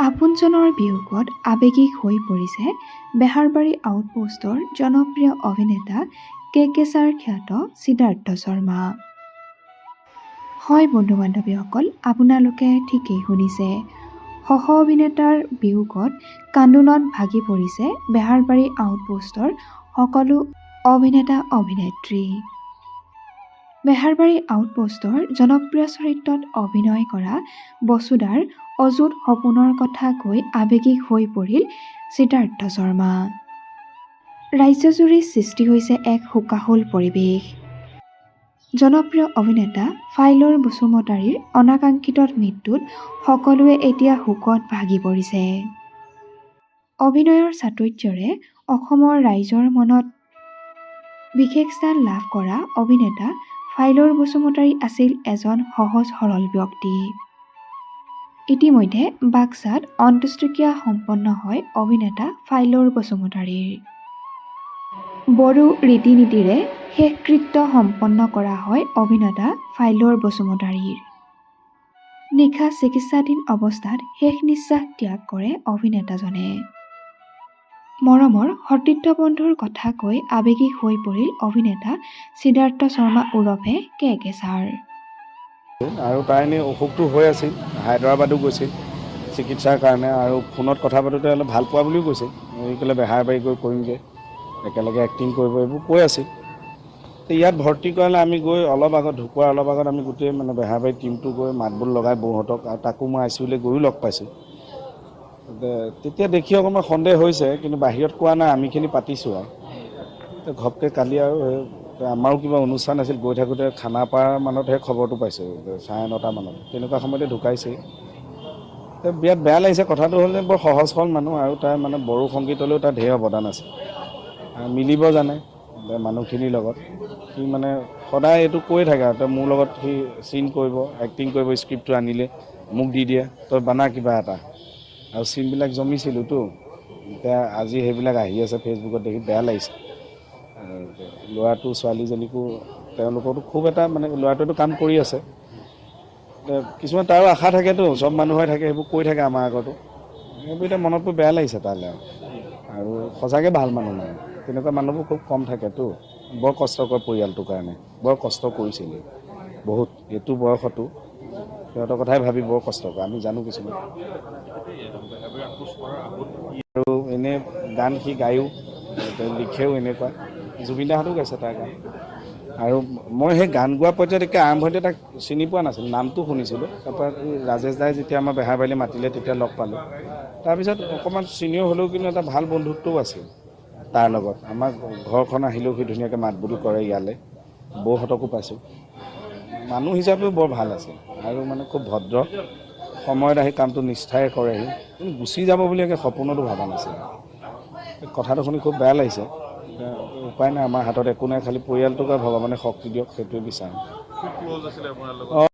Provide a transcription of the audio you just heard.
আপোনজনৰ বিয়োগত আৱেগিক হৈ পৰিছে বেহাৰবাৰী আউটপোষ্টৰ জনপ্ৰিয় অভিনেতা কেকেছাৰ খ্যাত সিদ্ধাৰ্থ শৰ্মা। হয় বন্ধু-বান্ধৱীসকল, আপোনালোকে ঠিকেই শুনিছে। সহ অভিনেতাৰ বিয়োগত কান্দোনত ভাগি পৰিছে বেহাৰবাৰী আউটপোষ্টৰ সকলো অভিনেতা-অভিনেত্ৰী। বেহাৰবাৰী আউটপোষ্টৰ জনপ্ৰিয় চৰিত্ৰত অভিনয় কৰা বসুদাৰ অযুত সপোনৰ কথা কৈ আৱেগিক হৈ পৰিল সিদ্ধাৰ্থ শৰ্মা। ৰাজ্যজুৰি সৃষ্টি হৈছে এক শোকাকুল পৰিৱেশ। জনপ্ৰিয় অভিনেতা ফাইলৰ বসুমতাৰীৰ অনাকাংক্ষিত মৃত্যুত সকলোৱে এতিয়া শোকত ভাগি পৰিছে। অভিনয়ৰ চাতুৰ্যৰে অসমৰ ৰাইজৰ মনত বিশেষ স্থান লাভ কৰা অভিনেতা ফাইলৰ বসুমতাৰী আছিল এজন সহজ সৰল ব্যক্তি। ইতিমধ্যে বাক্সাত অন্ত্যেষ্টিক্ৰিয়া সম্পন্ন হয় অভিনেতা ফাইলৰ বসুমতাৰীৰ। বড়ো ৰীতি-নীতিৰে শেষকৃত্য সম্পন্ন কৰা হয় অভিনেতা ফাইলৰ বসুমতাৰীৰ। নিশা চিকিৎসাধীন অৱস্থাত শেষ নিশ্বাস ত্যাগ কৰে অভিনেতাজনে। মৰমৰ সতীৰ্থ বন্ধুৰ কথা কৈ আৱেগিক হৈ পৰিল অভিনেতা সিদ্ধাৰ্থ শৰ্মা ওৰফে কেকেছাৰ। আৰু তাৰ এনেই অসুখটো হৈ আছিল, হায়দৰাবাদো গৈছিল চিকিৎসাৰ কাৰণে, আৰু ফোনত কথা পাতোঁতে অলপ ভাল পোৱা বুলিও কৈছিল। ক'লে বেহাৰবাৰী গৈ কৰিমগৈ, একেলগে এক্টিং কৰিব, এইবোৰ কৈ আছিল। ইয়াত ভৰ্তি কৰালে আমি গৈ অলপ আগত ঢুকোৱাৰ অলপ আগত আমি গোটেই বেহাৰবাৰী টিমটো গৈ মাতবোল লগাই বৌহঁতক, আৰু তাকো মই ICUলৈ গৈও লগ পাইছোঁ। তেতিয়া দেখি অকণমান সন্দেহ হৈছে, কিন্তু বাহিৰত কোৱা নাই, আমিখিনি পাতিছোঁ আৰু। ঘপকৈ কালি আৰু আমাৰো কিবা অনুষ্ঠান আছিল, গৈ থাকোঁতে খানাপাৰা মানতহে খবৰটো পাইছোঁ, 9:30 মানত, তেনেকুৱা সময়তে ঢুকাইছেই। বিৰাট বেয়া লাগিছে। কথাটো হ'ল যে বৰ সহজ সৰল মানুহ, আৰু তাৰ বড়ো সংগীতলৈও তাৰ ঢেৰ অৱদান আছে, মিলিব জানে মানুহখিনিৰ লগত। সি সদায় এইটো কৈ থাকে আৰু তই মোৰ লগত সি চিন কৰিব, এক্টিং কৰিব, স্ক্ৰিপ্টটো আনিলে মোক দি দিয়ে, তই বনা কিবা এটা। আৰু চিনবিলাক জমিছিলোঁতো, এতিয়া আজি সেইবিলাক আহি আছে ফেচবুকত, দেখি বেয়া লাগিছে। ল'ৰাটো ছোৱালীজনীকো তেওঁলোকতো খুব এটা ল'ৰাটোৱেতো কাম কৰি আছে, কিছুমান তাৰো আশা থাকেতো, চব মানুহে থাকে, সেইবোৰ কৈ থাকে আমাৰ আগতো। সেইবোৰ এতিয়া মনত পৰি বেয়া লাগিছে তালৈ। আৰু সঁচাকৈ ভাল মানুহ নাই, তেনেকুৱা মানুহবোৰ খুব কম থাকেতো। বৰ কষ্ট কৰে পৰিয়ালটোৰ কাৰণে, বৰ কষ্ট কৰিছিলে বহুত, এইটো বয়সতো সিহঁতৰ কথাই ভাবি বৰ কষ্ট কৰে, আমি জানো কিছুমান। আৰু এনেই গান সি গায়ো, লিখেও এনেকুৱা। জুবিন দাহঁতেও গাইছে তাৰ গান। আৰু মই সেই গান গোৱা পৰ্যায়ত আৰম্ভণিতে তাক চিনি পোৱা নাছিলোঁ, নামটো শুনিছিলোঁ। তাৰপৰা ৰাজেশ দাই যেতিয়া আমাৰ বেহাৰবাৰীলৈ মাতিলে তেতিয়া লগ পালোঁ। তাৰপিছত অকণমান চিনিয়ৰ হ'লেও কিন্তু এটা ভাল বন্ধুত্বও আছিল তাৰ লগত। আমাৰ ঘৰখন আহিলেও সি ধুনীয়াকৈ মাত বোল কৰে ইয়ালৈ, বৌহঁতকো পাইছোঁ। মানুহ হিচাপেও বৰ ভাল আছিল, আৰু খুব ভদ্ৰ। সময়ত আহি কামটো নিষ্ঠাৰে কৰেহি, কিন্তু গুচি যাব বুলি সপোনতো ভবা নাছিল। কথাটো শুনি খুব বেয়া লাগিছে। উপায় নাই, আমাৰ হাতত একো নাই, খালি পৰিয়ালটোক আৰু ভগৱানে শক্তি দিয়ক, সেইটোৱে বিচাৰোঁ।